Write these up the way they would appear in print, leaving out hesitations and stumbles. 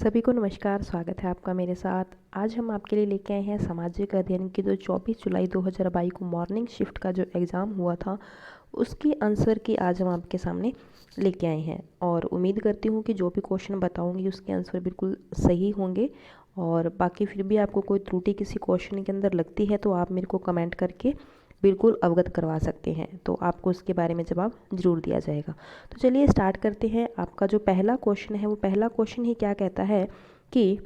सभी को नमस्कार। स्वागत है आपका मेरे साथ। आज हम आपके लिए लेके आए हैं सामाजिक अध्ययन की जो 24 जुलाई 2022 को मॉर्निंग शिफ्ट का जो एग्ज़ाम हुआ था उसकी आंसर की आज हम आपके सामने लेके आए हैं और उम्मीद करती हूँ कि जो भी क्वेश्चन बताऊँगी उसके आंसर बिल्कुल सही होंगे। और बाकी फिर भी आपको कोई त्रुटि किसी क्वेश्चन के अंदर लगती है तो आप मेरे को कमेंट करके बिल्कुल अवगत करवा सकते हैं, तो आपको उसके बारे में जवाब ज़रूर दिया जाएगा। तो चलिए स्टार्ट करते हैं। आपका जो पहला क्वेश्चन है वो पहला क्वेश्चन ही क्या कहता है कि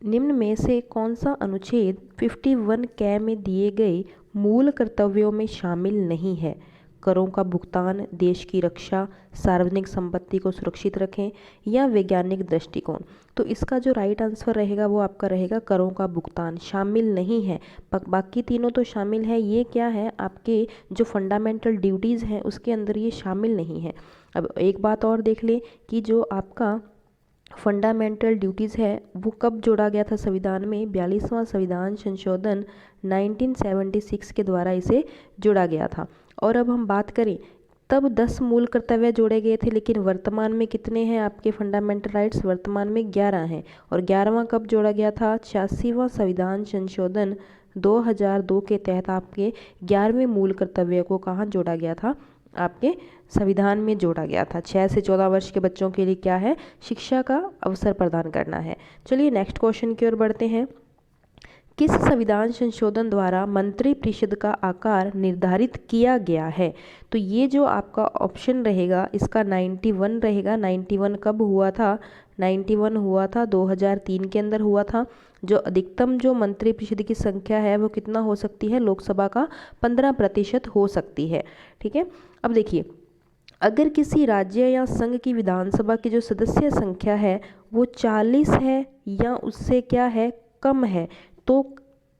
निम्न में से कौन सा अनुच्छेद 51 कै में दिए गए मूल कर्तव्यों में शामिल नहीं है। करों का भुगतान, देश की रक्षा, सार्वजनिक संपत्ति को सुरक्षित रखें या वैज्ञानिक दृष्टिकोण। तो इसका जो राइट आंसर रहेगा वो आपका रहेगा करों का भुगतान। शामिल नहीं है, बाकी तीनों तो शामिल है। ये क्या है, आपके जो फंडामेंटल ड्यूटीज़ हैं उसके अंदर ये शामिल नहीं है। अब एक बात और देख लें कि जो आपका फंडामेंटल ड्यूटीज़ है वो कब जोड़ा गया था संविधान में। 42वां संविधान संशोधन 1976 के द्वारा इसे जोड़ा गया था। और अब हम बात करें तब 10 मूल कर्तव्य जोड़े गए थे, लेकिन वर्तमान में कितने हैं आपके फंडामेंटल राइट्स? वर्तमान में 11 हैं। और 11वां कब जोड़ा गया था? 86वां संविधान संशोधन 2002 के तहत आपके 11वें मूल कर्तव्य को कहाँ जोड़ा गया था? आपके संविधान में जोड़ा गया था। 6 से 14 वर्ष के बच्चों के लिए क्या है? शिक्षा का अवसर प्रदान करना है। चलिए नेक्स्ट क्वेश्चन की ओर बढ़ते हैं। किस संविधान संशोधन द्वारा मंत्रिपरिषद का आकार निर्धारित किया गया है? तो ये जो आपका ऑप्शन रहेगा इसका 91 रहेगा। 91 कब हुआ था? 91 हुआ था 2003 के अंदर हुआ था। जो अधिकतम जो मंत्रिपरिषद की संख्या है वो कितना हो सकती है? लोकसभा का 15% हो सकती है। ठीक है, अब देखिए, अगर किसी राज्य या संघ की विधानसभा की जो सदस्य संख्या है वो 40 है या उससे क्या है, कम है, तो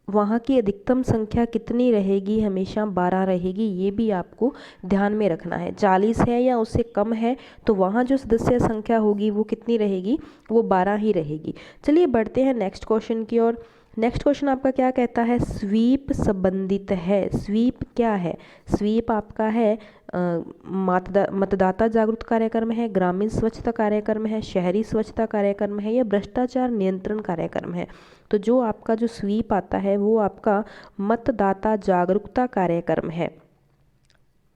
वहाँ की अधिकतम संख्या कितनी रहेगी? हमेशा 12 रहेगी। ये भी आपको ध्यान में रखना है। 40 है या उससे कम है तो वहाँ जो सदस्य संख्या होगी वो कितनी रहेगी? वो 12 ही रहेगी। चलिए बढ़ते हैं नेक्स्ट क्वेश्चन की ओर। नेक्स्ट क्वेश्चन आपका क्या कहता है? स्वीप संबंधित है। स्वीप क्या है? स्वीप आपका है मतदाता जागरूकता कार्यक्रम है, ग्रामीण स्वच्छता कार्यक्रम है, शहरी स्वच्छता कार्यक्रम है या भ्रष्टाचार नियंत्रण कार्यक्रम है। तो जो आपका जो स्वीप आता है वो आपका मतदाता जागरूकता कार्यक्रम है।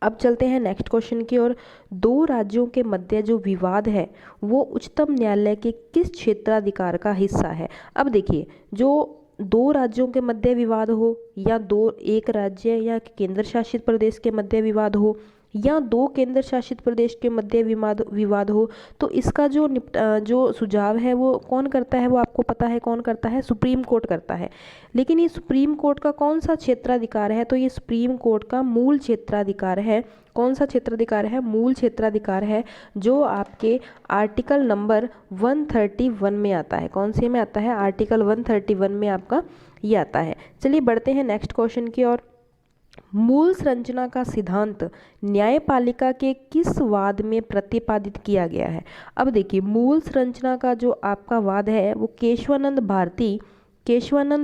अब चलते हैं नेक्स्ट क्वेश्चन की ओर। दो राज्यों के मध्य जो विवाद है वो उच्चतम न्यायालय के किस क्षेत्राधिकार का हिस्सा है? अब देखिए, जो दो राज्यों के मध्य विवाद हो या एक राज्य या केंद्र शासित प्रदेश के मध्य विवाद हो या दो केंद्र शासित प्रदेश के मध्य विवाद हो, तो इसका जो सुझाव है वो कौन करता है? वो आपको पता है कौन करता है? सुप्रीम कोर्ट करता है। लेकिन ये सुप्रीम कोर्ट का कौन सा क्षेत्राधिकार है? तो ये सुप्रीम कोर्ट का मूल क्षेत्राधिकार है। कौन सा क्षेत्राधिकार है? मूल क्षेत्राधिकार है, जो आपके आर्टिकल नंबर 131 में आता है। कौन से में आता है? आर्टिकल 131 में आपका ये आता है। चलिए बढ़ते हैं नेक्स्ट क्वेश्चन की ओर। मूल संरचना का सिद्धांत न्यायपालिका के किस वाद में प्रतिपादित किया गया है? अब देखिए, मूल संरचना का जो आपका वाद है वो केशवानंद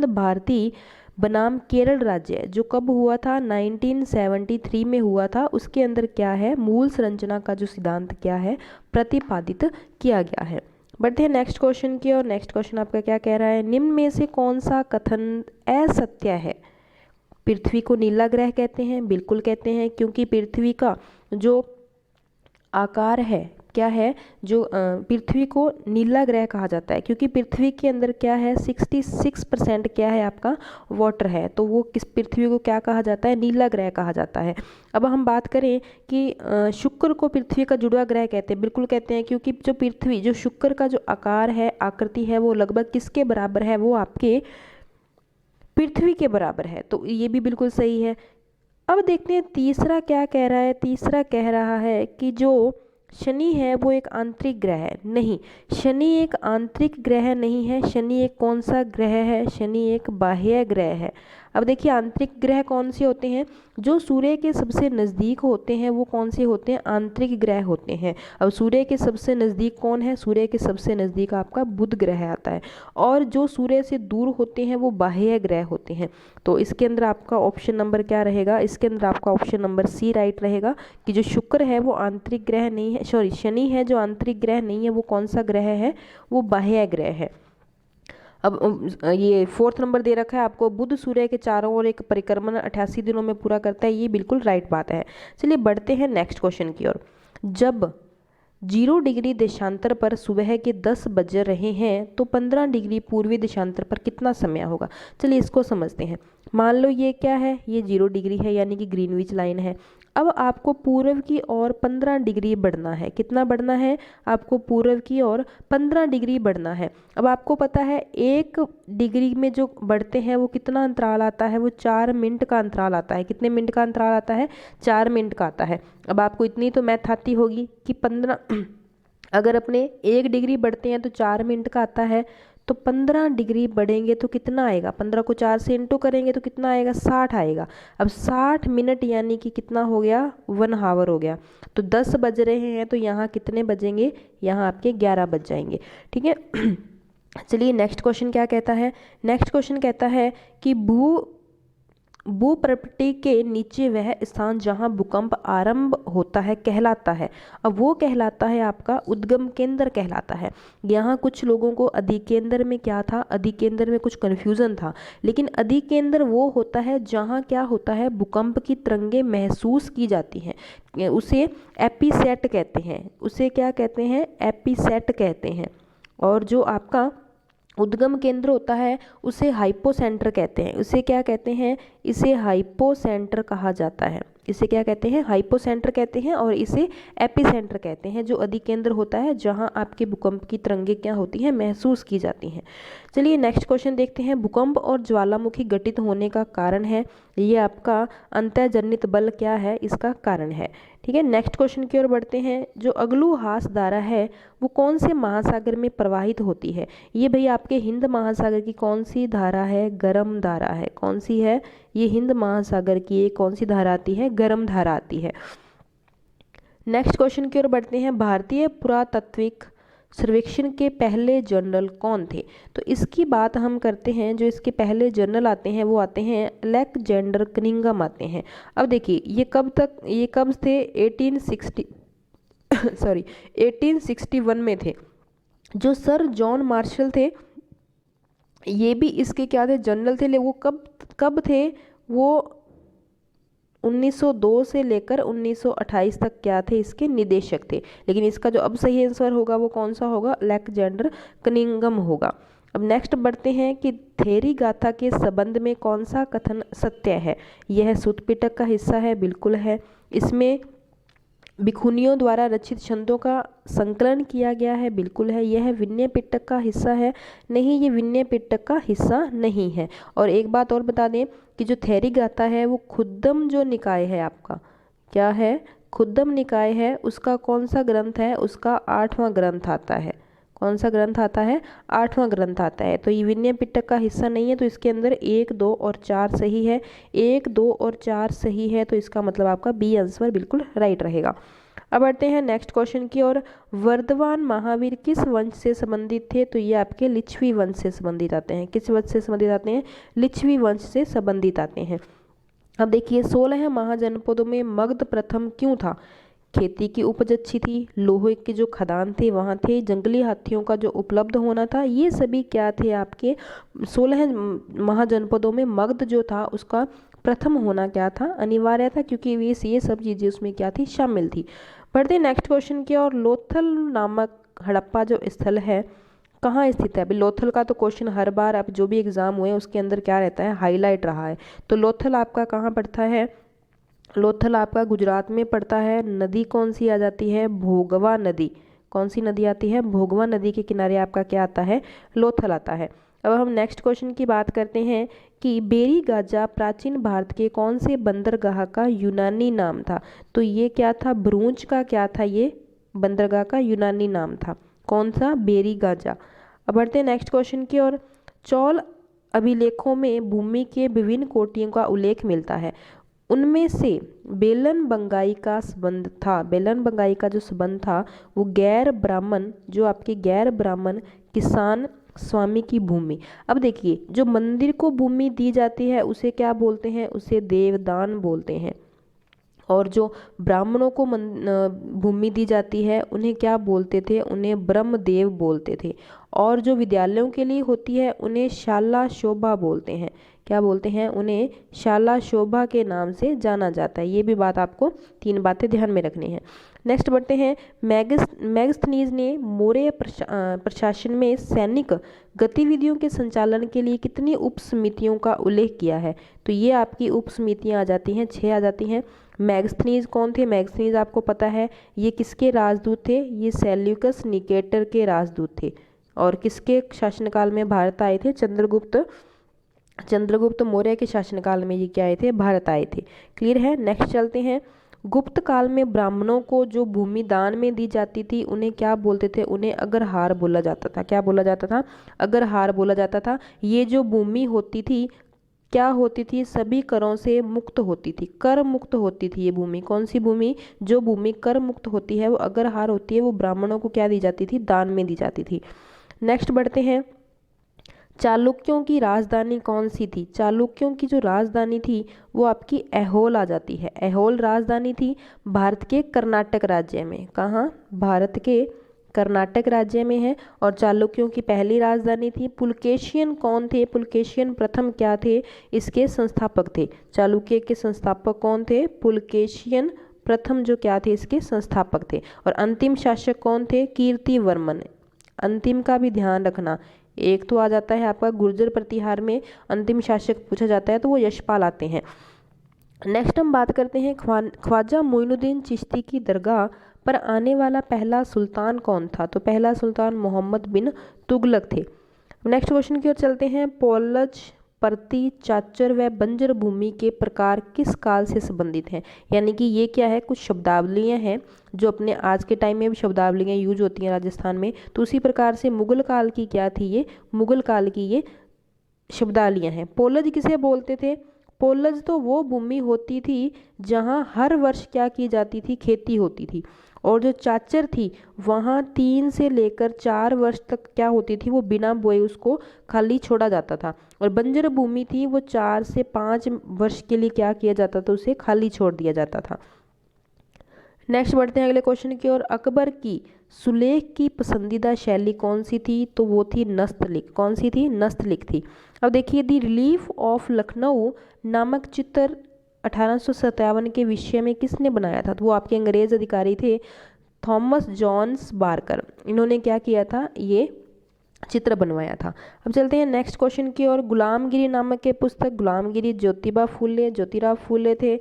भारती बनाम केरल राज्य, जो कब हुआ था? 1973 में हुआ था। उसके अंदर क्या है? मूल संरचना का जो सिद्धांत क्या है? प्रतिपादित किया गया है। बढ़ते हैं नेक्स्ट क्वेश्चन की और नेक्स्ट क्वेश्चन आपका क्या कह रहा है? निम्न में से कौन सा कथन असत्य है? पृथ्वी को नीला ग्रह कहते हैं। बिल्कुल कहते हैं, क्योंकि पृथ्वी का जो आकार है क्या है, जो पृथ्वी को नीला ग्रह कहा जाता है क्योंकि पृथ्वी के अंदर क्या है? 66% क्या है आपका? वाटर है। तो वो किस पृथ्वी को क्या कहा जाता है? नीला ग्रह कहा जाता है। अब हम बात करें कि शुक्र को पृथ्वी का जुड़वा ग्रह कहते हैं। बिल्कुल कहते हैं, क्योंकि जो शुक्र का जो आकार है, आकृति है, वो लगभग किसके बराबर है? वो आपके पृथ्वी के बराबर है। तो ये भी बिल्कुल सही है। अब देखते हैं तीसरा क्या कह रहा है। तीसरा कह रहा है कि जो शनि है वो एक आंतरिक ग्रह है। नहीं, शनि एक आंतरिक ग्रह नहीं है। शनि एक कौन सा ग्रह है? शनि एक बाह्य ग्रह है। अब देखिए, आंतरिक ग्रह कौन से होते हैं? जो सूर्य के सबसे नज़दीक होते हैं वो कौन से होते हैं? आंतरिक ग्रह होते हैं। अब सूर्य के सबसे नज़दीक कौन है? सूर्य के सबसे नज़दीक आपका बुध ग्रह आता है। और जो सूर्य से दूर होते हैं वो बाह्य ग्रह होते हैं। तो इसके अंदर आपका ऑप्शन नंबर क्या रहेगा? इसके अंदर आपका ऑप्शन नंबर सी राइट रहेगा कि जो शुक्र है वो आंतरिक ग्रह नहीं है, है, सॉरी शनि है जो आंतरिक ग्रह नहीं है, वो कौन सा ग्रह है, वो बाह्य ग्रह है। अब ये 4th नंबर दे रखा है आपको, बुध सूर्य के चारों ओर एक परिक्रमण 88 दिनों में पूरा करता है, ये बिल्कुल राइट बात है। चलिए बढ़ते हैं नेक्स्ट क्वेश्चन की ओर। जब 0 डिग्री देशांतर पर सुबह के 10 बज रहे हैं तो 15 डिग्री पूर्वी देशांतर पर कितना समय होगा। चलिए इसको समझते हैं। मान लो ये क्या है, ये 0 डिग्री है यानी कि ग्रीनविच लाइन है। अब आपको पूर्व की ओर 15 डिग्री बढ़ना है। कितना बढ़ना है, आपको पूर्व की ओर 15 डिग्री बढ़ना है। अब आपको पता है 1 डिग्री में जो बढ़ते हैं वो कितना अंतराल आता है, वो 4 मिनट का अंतराल आता है। कितने मिनट का अंतराल आता है, 4 मिनट का आता है। अब आपको इतनी तो मैथ आती होगी कि 15 अगर अपने 1 डिग्री बढ़ते हैं तो 4 मिनट का आता है, तो 15 डिग्री बढ़ेंगे तो कितना आएगा, 15 को 4 से इंटू करेंगे तो कितना आएगा, 60 आएगा। अब 60 मिनट यानी कि कितना हो गया, 1 आवर हो गया। तो 10 बज रहे हैं तो यहाँ कितने बजेंगे, यहाँ आपके 11 बज जाएंगे। ठीक है। चलिए नेक्स्ट क्वेश्चन क्या कहता है। नेक्स्ट क्वेश्चन कहता है कि भूप्रपट्टी के नीचे वह स्थान जहां भूकंप आरंभ होता है कहलाता है। अब वो कहलाता है आपका उद्गम केंद्र कहलाता है। यहाँ कुछ लोगों को अधिकेंद्र में क्या था, अधिकेंद्र में कुछ कन्फ्यूज़न था, लेकिन अधिकेंद्र वो होता है जहाँ क्या होता है, भूकंप की तरंगें महसूस की जाती हैं, उसे एपीसेट कहते हैं। उसे क्या कहते हैं, एपीसेट कहते हैं। और जो आपका उद्गम केंद्र होता है उसे हाइपोसेंटर कहते हैं। उसे क्या कहते हैं, इसे हाइपोसेंटर कहा जाता है। इसे क्या कहते हैं, हाइपोसेंटर कहते हैं, और इसे एपिसेंटर कहते हैं। जो अधिकेंद्र होता है जहां आपके भूकंप की तरंगें क्या होती हैं, महसूस की जाती हैं। चलिए नेक्स्ट क्वेश्चन देखते हैं। भूकंप और ज्वालामुखी घटित होने का कारण है, ये आपका अंतःजनित बल क्या है, इसका कारण है। ठीक है, नेक्स्ट क्वेश्चन की ओर बढ़ते हैं। जो अग्लुहास धारा है वो कौन से महासागर में प्रवाहित होती है। ये भाई आपके हिंद महासागर की कौन सी धारा है, गर्म धारा है। कौन सी है, ये हिंद महासागर की एक कौन सी धारा आती है, गर्म धारा आती है। नेक्स्ट क्वेश्चन की ओर बढ़ते हैं। भारतीय पुरातात्विक सर्वेक्षण के पहले जनरल कौन थे। तो इसकी बात हम करते हैं। जो इसके पहले जनरल आते हैं वो आते हैं अलेक्जेंडर कनिंघम आते हैं। अब देखिए ये कब थे, 1861 में थे। जो सर जॉन मार्शल थे ये भी इसके क्या थे, जनरल थे। वो कब थे, वो 1902 से लेकर 1928 तक क्या थे, इसके निदेशक थे। लेकिन इसका जो अब सही आंसर होगा वो कौन सा होगा, अलेक्जेंडर कनिंघम होगा। अब नेक्स्ट बढ़ते हैं कि थेरी गाथा के संबंध में कौन सा कथन सत्य है। यह सूत पिटक का हिस्सा है, बिल्कुल है। इसमें भिखुनियों द्वारा रचित छंदों का संकलन किया गया है, बिल्कुल है। यह विनय पिटक का हिस्सा है, नहीं, ये विनय पिटक का हिस्सा नहीं है। और एक बात और बता दें कि जो थेरी गाथा है वो खुद्दम जो निकाय है आपका, क्या है, खुद्दम निकाय है, उसका कौन सा ग्रंथ है, उसका 8वां ग्रंथ आता है। कौन सा ग्रंथ आता है, 8वां ग्रंथ आता है। तो ये विनय पिटक का हिस्सा नहीं है, तो इसके अंदर 1, 2 और 4 सही है। 1, 2 और 4 सही है, तो इसका मतलब आपका बी आंसर बिल्कुल राइट रहेगा। अब बढ़ते हैं नेक्स्ट क्वेश्चन की ओर। वर्धमान महावीर किस वंश से संबंधित थे। तो ये आपके लिच्छवी वंश से संबंधित आते हैं। किस वंश से संबंधित आते हैं, लिच्छवी वंश से संबंधित आते हैं। अब देखिए 16 महाजनपदों में मगध प्रथम क्यों था। खेती की उपज अच्छी थी, लोहे के जो खदान थे वहाँ थे, जंगली हाथियों का जो उपलब्ध होना था, ये सभी क्या थे आपके 16 महाजनपदों में मगध जो था उसका प्रथम होना क्या था, अनिवार्य था, क्योंकि ये सब चीज़ें उसमें क्या थी, शामिल थी। बढ़ते नेक्स्ट क्वेश्चन की और। लोथल नामक हड़प्पा जो स्थल है कहाँ स्थित है। अभी लोथल का तो क्वेश्चन हर बार अब जो भी एग्जाम हुए उसके अंदर क्या रहता है, हाईलाइट रहा है। तो लोथल आपका कहाँ पड़ता है, लोथल आपका गुजरात में पड़ता है। नदी कौन सी आ जाती है, भोगवा नदी। कौन सी नदी आती है, भोगवा नदी के किनारे आपका क्या आता है, लोथल आता है। अब हम नेक्स्ट क्वेश्चन की बात करते हैं कि बेरी गाजा प्राचीन भारत के कौन से बंदरगाह का यूनानी नाम था। तो ये क्या था, ब्रूंच का क्या था, ये बंदरगाह का यूनानी नाम था। कौन सा, बेरी गाजा। अब बढ़ते हैं नेक्स्ट क्वेश्चन की ओर। चौल अभिलेखों में भूमि के विभिन्न कोटियों का उल्लेख मिलता है। उनमें से बेलन बंगाई का संबंध था। बेलन बंगाई का जो संबंध था वो गैर ब्राह्मण, जो आपके गैर ब्राह्मण किसान स्वामी की भूमि। अब देखिए जो मंदिर को भूमि दी जाती है उसे क्या बोलते हैं, उसे देवदान बोलते हैं। और जो ब्राह्मणों को भूमि दी जाती है उन्हें क्या बोलते थे, उन्हें ब्रह्मदेव बोलते थे। और जो विद्यालयों के लिए होती है उन्हें शाला शोभा बोलते हैं। क्या बोलते हैं, उन्हें शाला शोभा के नाम से जाना जाता है। ये भी बात आपको 3 बातें ध्यान में रखनी है। नेक्स्ट बढ़ते हैं, मेगास्थनीज ने मौर्य प्रशासन में सैनिक गतिविधियों के संचालन के लिए कितनी उप समितियों का उल्लेख किया है। तो ये आपकी उप समितियाँ आ जाती हैं, 6 आ जाती हैं। मेगास्थनीज कौन थे, मेगास्थनीज आपको पता है ये किसके राजदूत थे, ये सेल्यूकस निकेटर के राजदूत थे। और किसके शासनकाल में भारत आए थे, चंद्रगुप्त मौर्य के शासनकाल में ये क्या आए थे, भारत आए थे। क्लियर है। नेक्स्ट चलते हैं, गुप्त काल में ब्राह्मणों को जो भूमि दान में दी जाती थी उन्हें क्या बोलते थे, उन्हें अग्रहार बोला जाता था। क्या बोला जाता था, अग्रहार बोला जाता था। ये जो भूमि होती थी क्या होती थी, सभी करों से मुक्त होती थी, कर मुक्त होती थी। ये भूमि कौन सी भूमि, जो भूमि कर मुक्त होती है वो अग्रहार होती है, वो ब्राह्मणों को क्या दी जाती थी, दान में दी जाती थी। नेक्स्ट बढ़ते हैं, चालुक्यों की राजधानी कौन सी थी। चालुक्यों की जो राजधानी थी वो आपकी ऐहोल आ जाती है। ऐहोल राजधानी थी भारत के कर्नाटक राज्य में। कहाँ, भारत के कर्नाटक राज्य में है। और चालुक्यों की पहली राजधानी थी। पुलकेशियन कौन थे, पुलकेशियन प्रथम क्या थे, इसके संस्थापक थे। चालुक्य के संस्थापक कौन थे, पुलकेशियन प्रथम जो क्या थे, इसके संस्थापक थे। और अंतिम शासक कौन थे, कीर्तिवर्मन। अंतिम का भी ध्यान रखना, एक तो आ जाता है आपका गुर्जर प्रतिहार में अंतिम शासक पूछा जाता है तो वो यशपाल आते हैं। नेक्स्ट हम बात करते हैं, ख्वाजा मोइनुद्दीन चिश्ती की दरगाह पर आने वाला पहला सुल्तान कौन था। तो पहला सुल्तान मोहम्मद बिन तुगलक थे। नेक्स्ट क्वेश्चन की ओर चलते हैं, पोलज, परती, चाचर व बंजर भूमि के प्रकार किस काल से संबंधित हैं। यानी कि ये क्या है, कुछ शब्दावलियाँ हैं जो अपने आज के टाइम में भी शब्दावलियाँ यूज होती हैं राजस्थान में। तो उसी प्रकार से मुगल काल की क्या थी, ये मुगल काल की ये शब्दावलियाँ हैं। पोलज किसे बोलते थे, पोलज तो वो भूमि होती थी जहाँ हर वर्ष क्या की जाती थी, खेती होती थी। और जो चाचर थी वहाँ 3 से लेकर 4 वर्ष तक क्या होती थी, वो बिना बोए उसको खाली छोड़ा जाता था। और बंजर भूमि थी वो 4 से 5 वर्ष के लिए क्या किया जाता था, उसे खाली छोड़ दिया जाता था। नेक्स्ट बढ़ते हैं अगले क्वेश्चन की ओर, अकबर की सुलेख की पसंदीदा शैली कौन सी थी। तो वो थी नस्तलिख। कौन सी थी, नस्तलिख थी। अब देखिए, दी रिलीफ ऑफ लखनऊ नामक चित्र 1857 के विषय में किसने बनाया था। तो वो आपके अंग्रेज अधिकारी थे, थॉमस जॉन्स बारकर। इन्होंने क्या किया था, ये चित्र बनवाया था। अब चलते हैं नेक्स्ट क्वेश्चन की ओर, गुलामगिरी नामक के पुस्तक, गुलामगिरी ज्योतिराव फूले थे।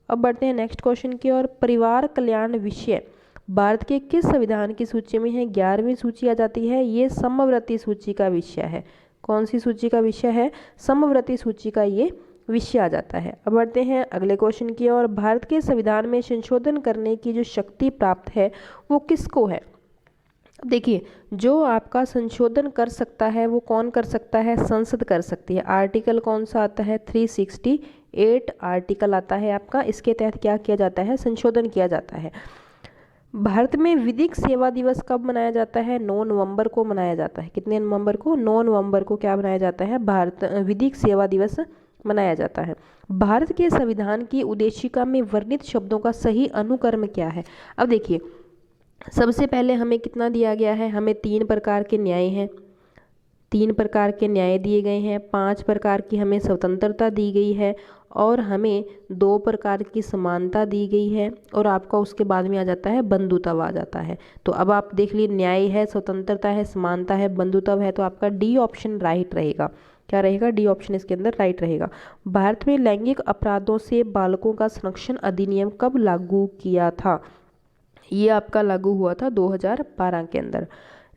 अब बढ़ते हैं नेक्स्ट क्वेश्चन की ओर, परिवार कल्याण विषय भारत के किस संविधान की सूची में है। 11वीं सूची आ जाती है, ये समवर्ती सूची का विषय है। कौन सी सूची का विषय है, समवर्ती सूची का ये विषय आ जाता है। अब बढ़ते हैं अगले क्वेश्चन की ओर, भारत के संविधान में संशोधन करने की जो शक्ति प्राप्त है वो किसको है। देखिए, जो आपका संशोधन कर सकता है वो कौन कर सकता है, संसद कर सकती है। आर्टिकल कौन सा आता है, 368 आर्टिकल आता है आपका। इसके तहत क्या किया जाता है, संशोधन किया जाता है। भारत में विधिक सेवा दिवस कब मनाया जाता है, 9 नवंबर को मनाया जाता है। कितने नवंबर को, 9 नवंबर को क्या मनाया जाता है, भारत विधिक सेवा दिवस मनाया जाता है। भारत के संविधान की उद्देशिका में वर्णित शब्दों का सही अनुक्रम क्या है। अब देखिए, सबसे पहले हमें कितना दिया गया है, हमें 3 प्रकार के न्याय हैं, 3 प्रकार के न्याय दिए गए हैं, 5 प्रकार की हमें स्वतंत्रता दी गई है और हमें 2 प्रकार की समानता दी गई है। और आपका उसके बाद में आ जाता है बंधुत्व आ जाता है। तो अब आप देख लीजिए, न्याय है, स्वतंत्रता है, समानता है, बंधुत्व है, तो आपका डी ऑप्शन राइट रहेगा। क्या रहेगा, डी ऑप्शन इसके अंदर राइट रहेगा। भारत में लैंगिक अपराधों से बालकों का संरक्षण अधिनियम कब लागू किया था। ये आपका लागू हुआ था 2012 के अंदर।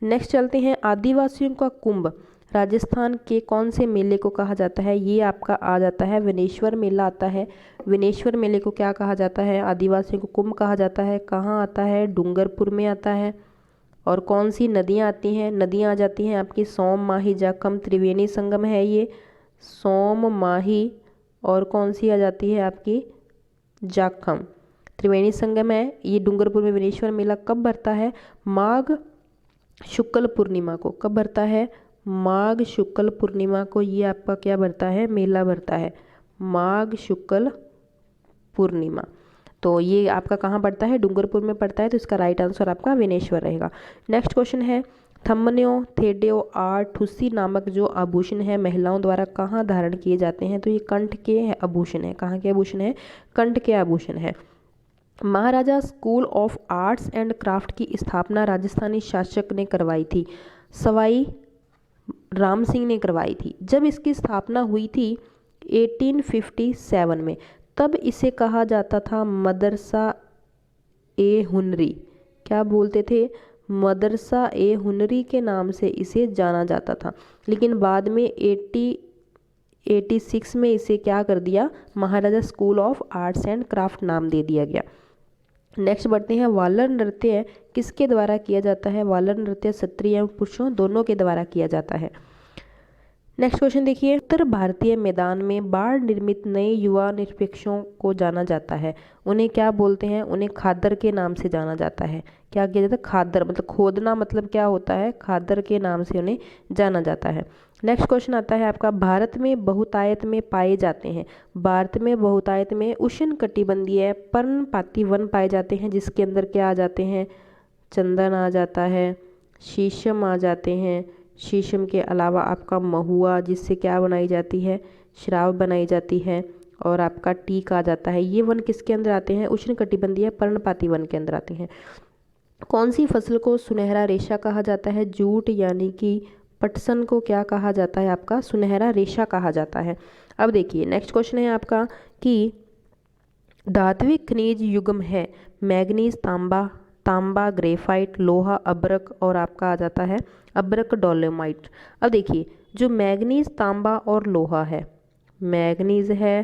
नेक्स्ट चलते हैं, आदिवासियों का कुंभ राजस्थान के कौन से मेले को कहा जाता है। ये आपका आ जाता है विनेश्वर मेला आता है। विनेश्वर मेले को क्या कहा जाता है, आदिवासियों को कुंभ कहा जाता है। कहाँ आता है, डूंगरपुर में आता है। और कौन सी नदियाँ आती हैं, नदियाँ आ जाती हैं आपकी सोम माही जाखम त्रिवेणी संगम है ये, सोम माही। और कौन सी आ जाती है आपकी, जाखम, त्रिवेणी संगम है। ये डूंगरपुर में विनेश्वर मेला कब भरता है, माघ शुक्ल पूर्णिमा को। कब भरता है, माघ शुक्ल पूर्णिमा को ये आपका क्या भरता है, मेला भरता है, माघ शुक्ल पूर्णिमा। तो ये आपका कहाँ पड़ता है, डूंगरपुर में पड़ता है, तो इसका राइट आंसर आपका विनेश्वर रहेगा। नेक्स्ट क्वेश्चन है, थम्बन्यो थेडियो आर ठुस्सी नामक जो आभूषण है महिलाओं द्वारा कहाँ धारण किए जाते हैं, तो ये कंठ के आभूषण है। कहाँ के आभूषण है, कंठ के आभूषण है। Maharaja school of arts and craft की स्थापना राजस्थानी शासक ने करवाई थी, सवाई राम सिंह ने करवाई थी। जब इसकी स्थापना हुई थी 1857 में, तब इसे कहा जाता था मदरसा ए हुनरी। क्या बोलते थे, मदरसा ए हुनरी के नाम से इसे जाना जाता था। लेकिन बाद में 86 में इसे क्या कर दिया, Maharaja school of arts and craft नाम दे दिया गया। नेक्स्ट बढ़ते हैं, वालर नृत्य किसके द्वारा किया जाता है, वालर नृत्य स्त्री एवं पुरुषों दोनों के द्वारा किया जाता है। नेक्स्ट क्वेश्चन देखिए, उत्तर भारतीय मैदान में बाढ़ निर्मित नए युवा निरपेक्षों को जाना जाता है, उन्हें क्या बोलते हैं, उन्हें खादर के नाम से जाना जाता है। क्या किया जाता है, खादर मतलब खोदना, मतलब क्या होता है, खादर के नाम से उन्हें जाना जाता है। नेक्स्ट क्वेश्चन आता है आपका, भारत में बहुतायत में पाए जाते हैं, भारत में बहुतायत में उष्णकटिबंधीय पर्णपाती वन पाए जाते हैं, जिसके अंदर क्या आ जाते हैं, चंदन आ जाता है, शीशम आ जाते हैं, शीशम के अलावा आपका महुआ जिससे क्या बनाई जाती है, शराब बनाई जाती है, और आपका टीक आ जाता है। ये वन किसके अंदर आते हैं, उष्णकटिबंधीय पर्णपाती वन के अंदर आते हैं। कौन सी फसल को सुनहरा रेशा कहा जाता है, जूट यानी कि पटसन को क्या कहा जाता है, आपका सुनहरा रेशा कहा जाता है। अब देखिए नेक्स्ट क्वेश्चन है आपका कि धात्विक खनिज युग्म है, मैग्नीज तांबा, तांबा ग्रेफाइट, लोहा अब्रक, और आपका आ जाता है अब्रक डोलोमाइट। अब देखिए जो मैग्नीज तांबा और लोहा है, मैग्नीज है,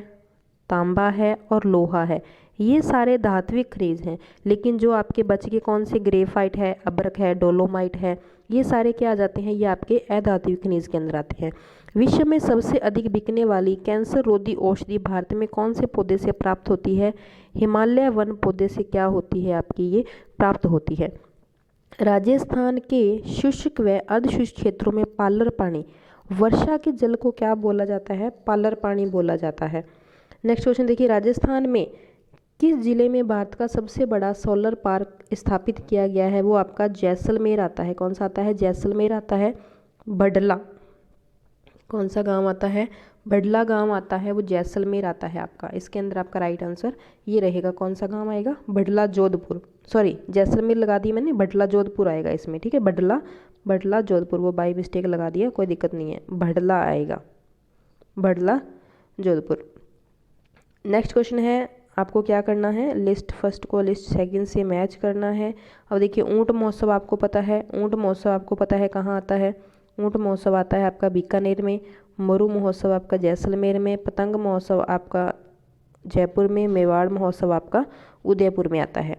तांबा है और लोहा है, ये सारे धात्विक खनिज हैं। लेकिन जो आपके बच के कौन से, ग्रेफाइट है, अब्रक है, डोलोमाइट है, ये सारे क्या आ जाते हैं, ये आपके अधात्विक खनिज के अंदर आते हैं। विश्व में सबसे अधिक बिकने वाली कैंसर रोधी औषधि भारत में कौन से पौधे से प्राप्त होती है, हिमालय वन पौधे से क्या होती है, आपकी ये प्राप्त होती है। राजस्थान के शुष्क व अर्धशुष्क क्षेत्रों में पालर पानी, वर्षा के जल को क्या बोला जाता है, पालर पानी बोला जाता है। नेक्स्ट क्वेश्चन देखिए, राजस्थान में किस जिले में भारत का सबसे बड़ा सोलर पार्क स्थापित किया गया है, वो आपका जैसलमेर आता है। कौन सा आता है, जैसलमेर आता है। बडला, कौन सा गांव आता है, बडला गांव आता है, वो जैसलमेर आता है आपका। इसके अंदर आपका राइट आंसर ये रहेगा, कौन सा गांव आएगा, बडला जोधपुर, सॉरी जैसलमेर लगा दी मैंने, बडला जोधपुर आएगा इसमें, ठीक है, बडला, बडला जोधपुर, वो बाई मिस्टेक लगा दिया, कोई दिक्कत नहीं है, बडला आएगा, बडला जोधपुर। नेक्स्ट क्वेश्चन है, आपको क्या करना है, लिस्ट फर्स्ट को लिस्ट सेकंड से मैच करना है। अब देखिए ऊंट महोत्सव आपको पता है, ऊंट महोत्सव आपको पता है कहाँ आता है, ऊंट महोत्सव आता है आपका बीकानेर में, मरु महोत्सव आपका जैसलमेर में, पतंग महोत्सव आपका जयपुर में, मेवाड़ महोत्सव आपका उदयपुर में आता है।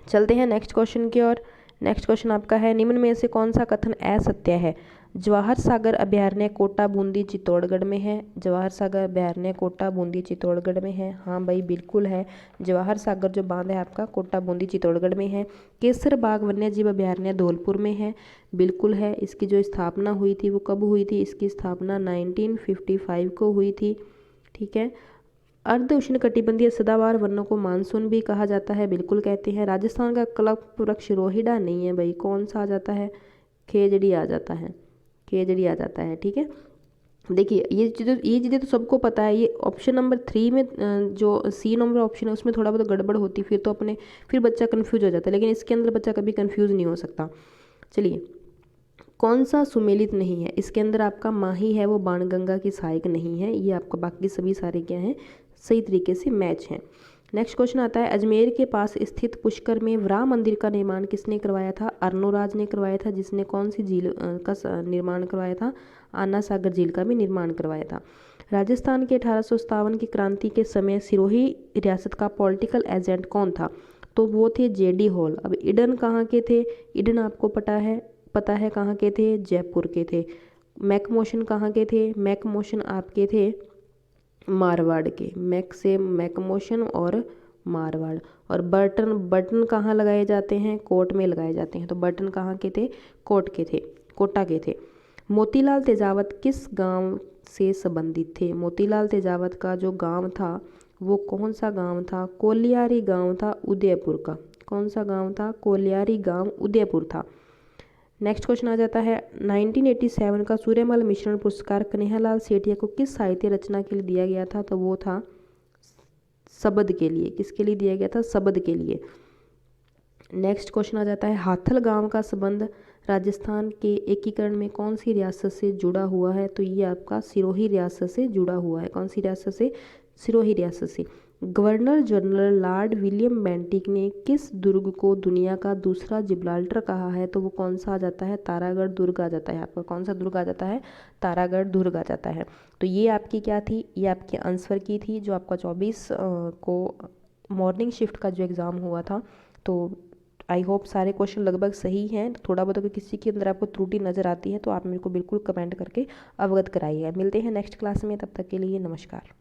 चलते हैं नेक्स्ट क्वेश्चन की ओर। नेक्स्ट क्वेश्चन आपका है, निम्न में से कौन सा कथन असत्य है, जवाहर सागर अभयारण्य कोटा बूंदी चित्तौड़गढ़ में है, जवाहर सागर अभयारण्य कोटा बूंदी चित्तौड़गढ़ में है, हाँ भाई बिल्कुल है, जवाहर सागर जो बांध है आपका कोटा बूंदी चित्तौड़गढ़ में है। केसर बाग वन्यजीव अभयारण्य धौलपुर में है, बिल्कुल है। इसकी जो स्थापना हुई थी वो कब हुई थी, इसकी स्थापना 1955 को हुई थी, ठीक है। अर्ध उष्णकटिबंधीय सदाबहार वनों को मानसून भी कहा जाता है, बिल्कुल कहते हैं। राजस्थान का कल्प वृक्ष रोहिड़ा नहीं है भाई, कौन सा आ जाता है, खेजड़ी आ जाता है, खेजड़ी आ जाता है, ठीक है। देखिए ये चीज़ें तो सबको पता है। ये ऑप्शन नंबर 3 में जो सी नंबर ऑप्शन है उसमें थोड़ा बहुत गड़बड़ होती, फिर बच्चा कंफ्यूज हो जाता है, लेकिन इसके अंदर बच्चा कभी कंफ्यूज नहीं हो सकता। चलिए, कौन सा सुमेलित नहीं है, इसके अंदर आपका माही है वो बाणगंगा की सहायक नहीं है, ये आपका बाकी सभी सारे क्या हैं, सही तरीके से मैच हैं। नेक्स्ट क्वेश्चन आता है, अजमेर के पास स्थित पुष्कर में वराह मंदिर का निर्माण किसने करवाया था, अर्नोराज ने करवाया था, जिसने कौन सी झील का निर्माण करवाया था, आना सागर झील का भी निर्माण करवाया था। राजस्थान के 1857 की क्रांति के समय सिरोही रियासत का पॉलिटिकल एजेंट कौन था, तो वो थे जेडी हॉल। अब ईडन कहाँ के थे, ईडन आपको पता है कहाँ के थे, जयपुर के थे। मैकमोशन कहाँ के थे, मैकमोशन आपके थे मारवाड़ के, मैक से मैकमोशन और मारवाड़। और बटन कहाँ लगाए जाते हैं, कोट में लगाए जाते हैं, तो बटन कहाँ के थे, कोटा के थे। मोतीलाल तेजावत किस गांव से संबंधित थे, मोतीलाल तेजावत का जो गांव था वो कौन सा गांव था? कोलियारी गांव था उदयपुर का। कौन सा गांव था? कोलियारी गांव उदयपुर था। नेक्स्ट क्वेश्चन आ जाता है 1987 का सूर्यमल मिश्रण पुरस्कार कन्हैयालाल सेठिया को किस साहित्य रचना के लिए दिया गया था? तो वो था शबद के लिए। किसके लिए दिया गया था? शबद के लिए। नेक्स्ट क्वेश्चन आ जाता है हाथल गांव का संबंध राजस्थान के एकीकरण में कौन सी रियासत से जुड़ा हुआ है? तो ये आपका सिरोही रियासत से जुड़ा हुआ है। कौन सी रियासत से? सिरोही रियासत से। Governor general Lord William Bentinck ने किस दुर्ग को दुनिया का दूसरा जिब्राल्टर कहा है? तो वो कौन सा आ जाता है? तारागढ़ दुर्ग आ जाता है आपका। कौन सा दुर्ग आ जाता है? तारागढ़ दुर्ग आ जाता है। तो ये आपकी क्या थी? ये आपके आंसर की थी जो आपका 24 को मॉर्निंग शिफ्ट का जो एग्ज़ाम हुआ था। तो आई होप सारे क्वेश्चन लगभग सही हैं। थोड़ा बहुत अगर किसी के अंदर आपको त्रुटि नज़र आती है तो आप मेरे को बिल्कुल कमेंट करके अवगत कराइएगा। मिलते हैं नेक्स्ट क्लास में, तब तक के लिए नमस्कार।